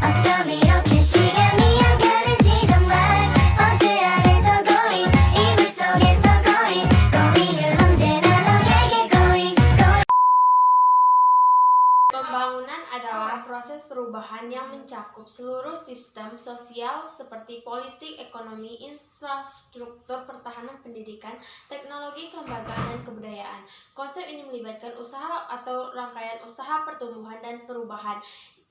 어쩜 이렇게 시간이 안 가는지 정말 버스 안에서 고인 이불 속에서 고인은 언제나 너에게 고인. Pembangunan adalah proses perubahan yang mencakup seluruh sistem sosial seperti politik, ekonomi, infrastruktur, pertahanan, pendidikan, teknologi, kelembagaan, dan kebudayaan. Konsep ini melibatkan usaha atau rangkaian usaha pertumbuhan dan perubahan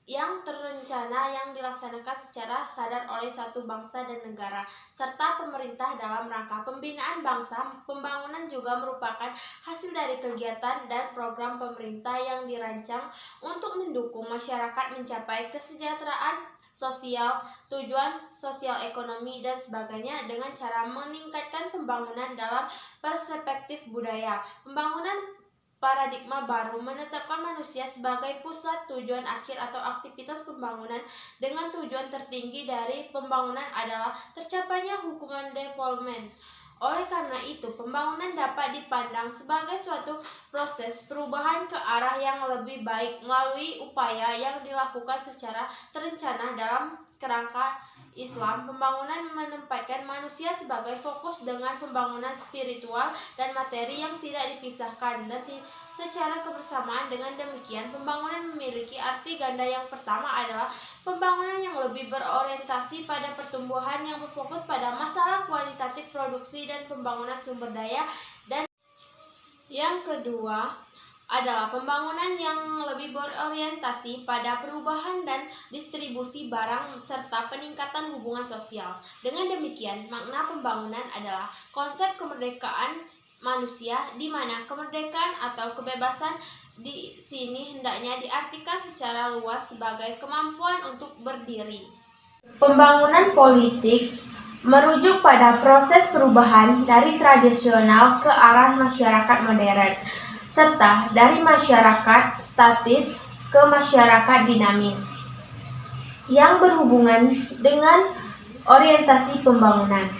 yang terencana yang dilaksanakan secara sadar oleh suatu bangsa dan negara, serta pemerintah dalam rangka pembinaan bangsa. Pembangunan juga merupakan hasil dari kegiatan dan program pemerintah yang dirancang untuk mendukung masyarakat mencapai kesejahteraan sosial, tujuan sosial ekonomi, dan sebagainya dengan cara meningkatkan pembangunan dalam perspektif budaya. Pembangunan paradigma baru menetapkan manusia sebagai pusat tujuan akhir atau aktivitas pembangunan dengan tujuan tertinggi dari pembangunan adalah tercapainya hukuman development. Oleh karena itu, pembangunan dapat dipandang sebagai suatu proses perubahan ke arah yang lebih baik melalui upaya yang dilakukan secara terencana dalam kerangka Islam. Pembangunan menempatkan manusia sebagai fokus dengan pembangunan spiritual dan materi yang tidak dipisahkan dan secara kebersamaan. Dengan demikian, pembangunan memiliki arti ganda. Yang pertama adalah pembangunan yang lebih berorientasi pada pertumbuhan yang berfokus pada masalah kualitatif produksi dan pembangunan sumber daya, dan yang kedua adalah pembangunan yang lebih berorientasi pada perubahan dan distribusi barang serta peningkatan hubungan sosial. Dengan demikian, makna pembangunan adalah konsep kemerdekaan manusia, di mana kemerdekaan atau kebebasan di sini hendaknya diartikan secara luas sebagai kemampuan untuk berdiri. Pembangunan politik merujuk pada proses perubahan dari tradisional ke arah masyarakat modern, serta dari masyarakat statis ke masyarakat dinamis, yang berhubungan dengan orientasi pembangunan.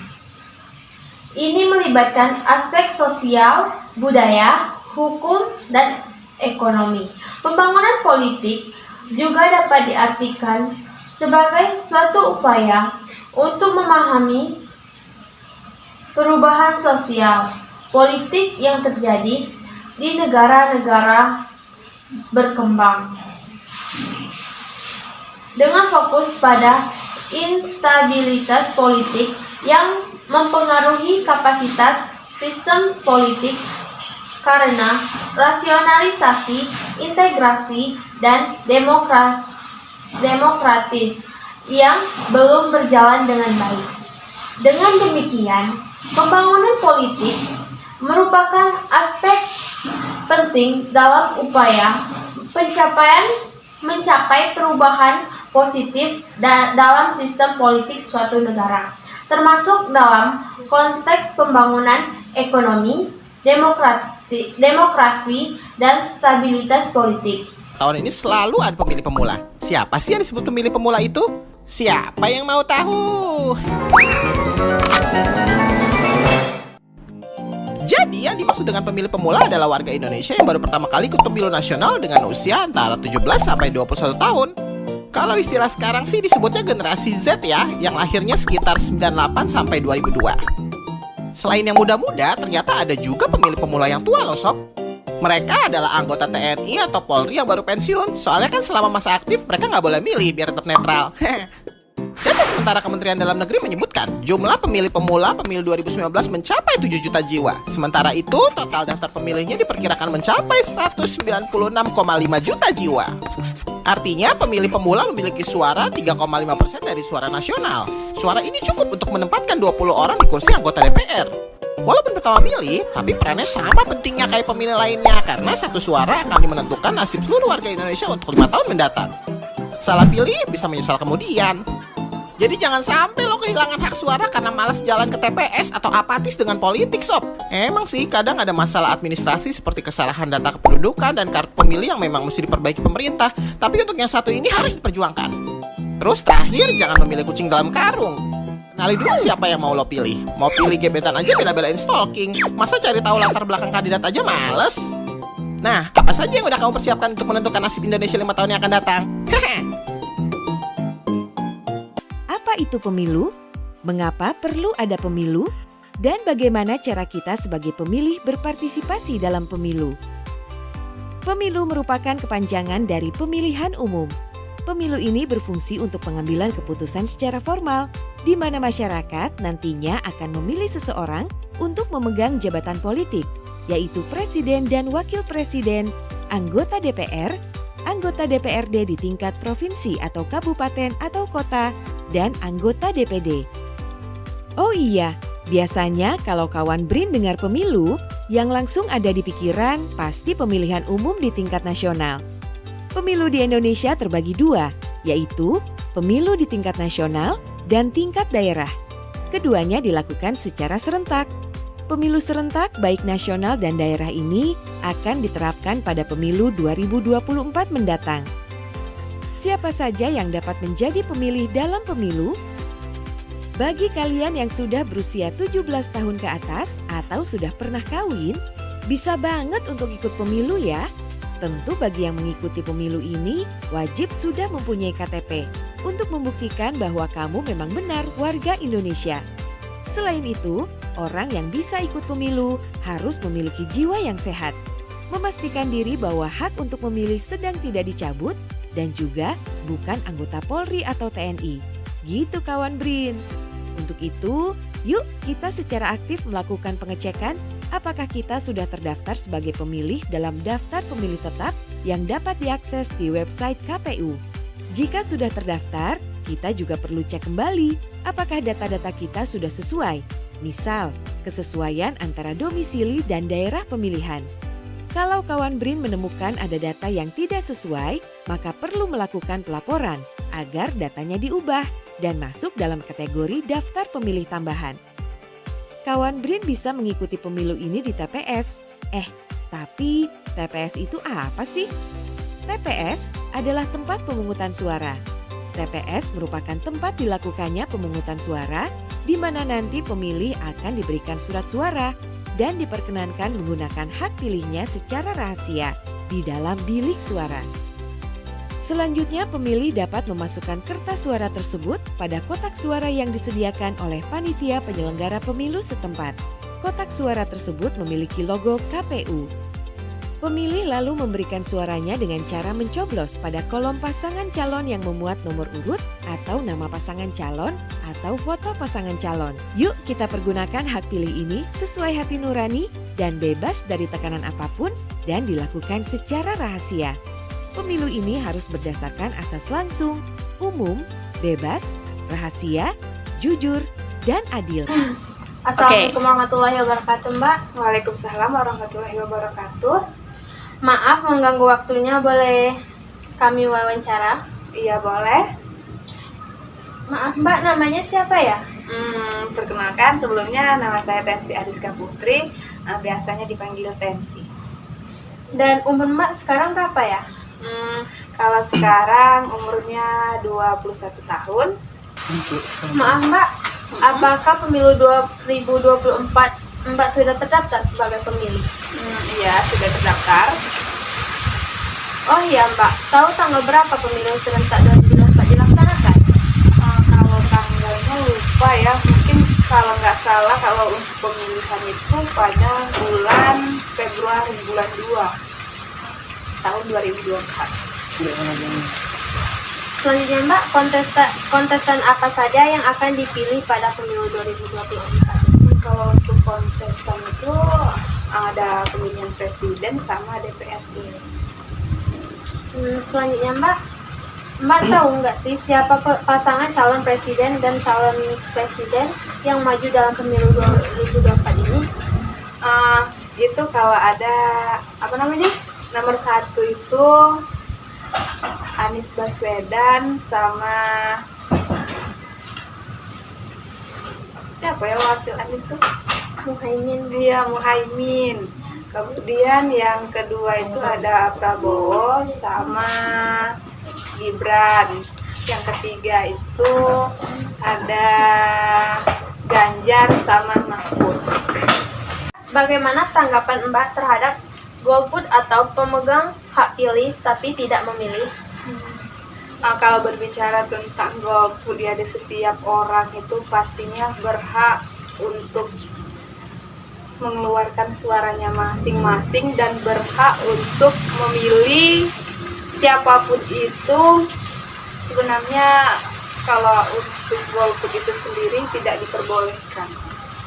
Ini melibatkan aspek sosial, budaya, hukum, dan ekonomi. Pembangunan politik juga dapat diartikan sebagai suatu upaya untuk memahami perubahan sosial, politik yang terjadi di negara-negara berkembang, dengan fokus pada instabilitas politik yang mempengaruhi kapasitas sistem politik karena rasionalisasi, integrasi, dan demokratis yang belum berjalan dengan baik. Dengan demikian, pembangunan politik merupakan aspek penting dalam upaya mencapai perubahan positif dalam sistem politik suatu negara, termasuk dalam konteks pembangunan ekonomi, demokrasi, dan stabilitas politik. Tahun ini selalu ada pemilih pemula. Siapa sih yang disebut pemilih pemula itu? Siapa yang mau tahu? Jadi yang dimaksud dengan pemilih pemula adalah warga Indonesia yang baru pertama kali ikut pemilu nasional dengan usia antara 17 sampai 21 tahun. Kalau istilah sekarang sih disebutnya generasi Z ya, yang lahirnya sekitar 98 sampai 2002. Selain yang muda-muda, ternyata ada juga pemilih pemula yang tua loh sob. Mereka adalah anggota TNI atau Polri yang baru pensiun. Soalnya kan selama masa aktif mereka nggak boleh milih biar tetap netral. Data sementara Kementerian Dalam Negeri menyebutkan jumlah pemilih pemula pemilu 2019 mencapai 7 juta jiwa. Sementara itu, total daftar pemilihnya diperkirakan mencapai 196,5 juta jiwa. Artinya, pemilih pemula memiliki suara 3,5% dari suara nasional. Suara ini cukup untuk menempatkan 20 orang di kursi anggota DPR. Walaupun pertama milih, tapi perannya sama pentingnya kayak pemilih lainnya, karena satu suara akan menentukan nasib seluruh warga Indonesia untuk 5 tahun mendatang. Salah pilih bisa menyesal kemudian. Jadi jangan sampai lo kehilangan hak suara karena malas jalan ke TPS atau apatis dengan politik sob. Emang sih kadang ada masalah administrasi seperti kesalahan data kependudukan dan kartu pemilih yang memang mesti diperbaiki pemerintah. Tapi untuk yang satu ini harus diperjuangkan. Terus terakhir, jangan memilih kucing dalam karung. Kenali dulu siapa yang mau lo pilih. Mau pilih gebetan aja bela-belain stalking. Masa cari tahu latar belakang kandidat aja males? Nah, apa saja yang udah kamu persiapkan untuk menentukan nasib Indonesia 5 tahun yang akan datang? Hehe. Apa itu pemilu? Mengapa perlu ada pemilu? Dan bagaimana cara kita sebagai pemilih berpartisipasi dalam pemilu? Pemilu merupakan kepanjangan dari pemilihan umum. Pemilu ini berfungsi untuk pengambilan keputusan secara formal, di mana masyarakat nantinya akan memilih seseorang untuk memegang jabatan politik, yaitu presiden dan wakil presiden, anggota DPR, anggota DPRD di tingkat provinsi atau kabupaten atau kota, dan anggota DPD. Oh iya, biasanya kalau kawan Brin dengar pemilu, yang langsung ada di pikiran pasti pemilihan umum di tingkat nasional. Pemilu di Indonesia terbagi dua, yaitu pemilu di tingkat nasional dan tingkat daerah. Keduanya dilakukan secara serentak. Pemilu serentak baik nasional dan daerah ini akan diterapkan pada pemilu 2024 mendatang. Siapa saja yang dapat menjadi pemilih dalam pemilu? Bagi kalian yang sudah berusia 17 tahun ke atas atau sudah pernah kawin, bisa banget untuk ikut pemilu ya. Tentu bagi yang mengikuti pemilu ini wajib sudah mempunyai KTP untuk membuktikan bahwa kamu memang benar warga Indonesia. Selain itu, orang yang bisa ikut pemilu harus memiliki jiwa yang sehat, memastikan diri bahwa hak untuk memilih sedang tidak dicabut dan juga bukan anggota Polri atau TNI. Gitu kawan Brin. Untuk itu, yuk kita secara aktif melakukan pengecekan apakah kita sudah terdaftar sebagai pemilih dalam daftar pemilih tetap yang dapat diakses di website KPU. Jika sudah terdaftar, kita juga perlu cek kembali apakah data-data kita sudah sesuai. Misal, kesesuaian antara domisili dan daerah pemilihan. Kalau kawan Brin menemukan ada data yang tidak sesuai, maka perlu melakukan pelaporan agar datanya diubah dan masuk dalam kategori daftar pemilih tambahan. Kawan Brin bisa mengikuti pemilu ini di TPS. Tapi TPS itu apa sih? TPS adalah tempat pemungutan suara. TPS merupakan tempat dilakukannya pemungutan suara di mana nanti pemilih akan diberikan surat suara dan diperkenankan menggunakan hak pilihnya secara rahasia di dalam bilik suara. Selanjutnya, pemilih dapat memasukkan kertas suara tersebut pada kotak suara yang disediakan oleh panitia penyelenggara pemilu setempat. Kotak suara tersebut memiliki logo KPU. Pemilih lalu memberikan suaranya dengan cara mencoblos pada kolom pasangan calon yang memuat nomor urut atau nama pasangan calon atau foto pasangan calon. Yuk kita pergunakan hak pilih ini sesuai hati nurani dan bebas dari tekanan apapun dan dilakukan secara rahasia. Pemilu ini harus berdasarkan asas langsung, umum, bebas, rahasia, jujur, dan adil. Assalamualaikum warahmatullahi wabarakatuh, Mbak. Waalaikumsalam warahmatullahi wabarakatuh. Maaf mengganggu waktunya, boleh kami wawancara? Iya boleh. Maaf Mbak, namanya siapa ya? Perkenalkan sebelumnya nama saya Tensi Ariska Putri, biasanya dipanggil Tensi. Dan umur Mbak sekarang berapa ya? Kalau sekarang umurnya 21 tahun. Maaf Mbak, apakah pemilu 2024 Mbak sudah terdaftar sebagai pemilih? Iya, sudah terdaftar. Oh iya Mbak, tahu tanggal berapa pemilu serentak 2024 dilaksanakan? Kalau tanggalnya lupa ya, mungkin kalau nggak salah kalau untuk pemilihan itu pada bulan Februari, bulan 2 tahun 2024. Selanjutnya Mbak, kontestan apa saja yang akan dipilih pada pemilu 2024? Kalau untuk kontestan itu ada pemilihan presiden sama DPRD. Selanjutnya Mbak tahu nggak sih siapa pasangan calon presiden dan calon presiden yang maju dalam pemilu 2024 ini? Itu kalau ada nomor 1 itu Anies Baswedan sama siapa ya wakil Anies tuh? Muhaimin. Iya, Muhaimin. Kemudian yang kedua itu ada Prabowo sama Gibran. Yang ketiga itu ada Ganjar sama Mahfud. Bagaimana tanggapan Mbak terhadap golput atau pemegang hak pilih tapi tidak memilih? Kalau berbicara tentang golput ya, di setiap orang itu pastinya berhak untuk mengeluarkan suaranya masing-masing dan berhak untuk memilih siapapun itu. Sebenarnya kalau untuk golput itu sendiri tidak diperbolehkan,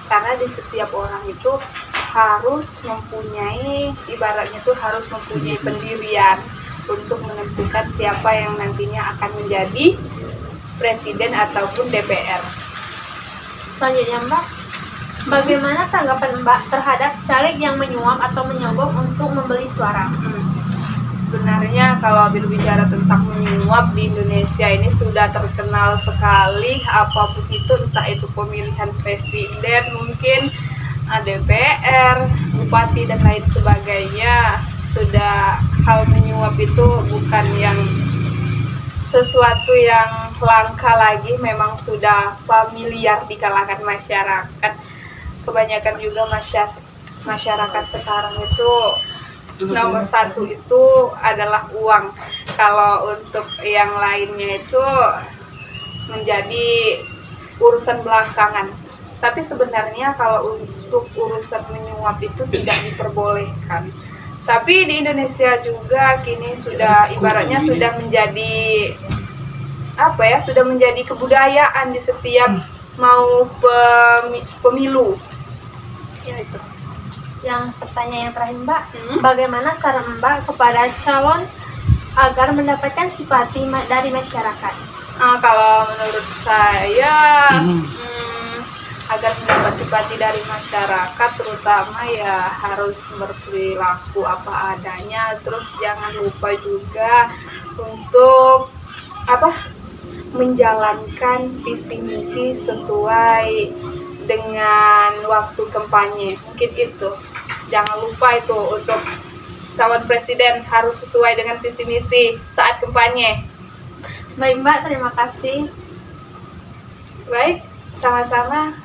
karena di setiap orang itu harus mempunyai, ibaratnya itu harus mempunyai pendirian untuk menentukan siapa yang nantinya akan menjadi presiden ataupun DPR. Selanjutnya Mbak, bagaimana tanggapan Mbak terhadap caleg yang menyuap atau menyogok untuk membeli suara? Sebenarnya kalau berbicara tentang menyuap di Indonesia ini sudah terkenal sekali, apapun itu, entah itu pemilihan presiden, mungkin DPR, bupati dan lain sebagainya, sudah hal menyuap itu bukan yang sesuatu yang langka lagi, memang sudah familiar di kalangan masyarakat. Kebanyakan juga masyarakat sekarang itu nomor satu itu adalah uang. Kalau untuk yang lainnya itu menjadi urusan belakangan. Tapi sebenarnya kalau untuk urusan menyuap itu tidak diperbolehkan. Tapi di Indonesia juga kini sudah ibaratnya sudah menjadi sudah menjadi kebudayaan di setiap mau pemilu. Ya itu. Yang pertanyaan yang terakhir Mbak, bagaimana saran Mbak kepada calon agar mendapatkan simpati dari masyarakat? Kalau menurut saya, agar mendapat simpati dari masyarakat, terutama ya harus berperilaku apa adanya. Terus jangan lupa juga untuk menjalankan visi misi sesuai dengan waktu kampanye. Mungkin itu. Jangan lupa itu untuk calon presiden harus sesuai dengan visi misi saat kampanye. Baik Mbak, terima kasih. Baik, sama-sama.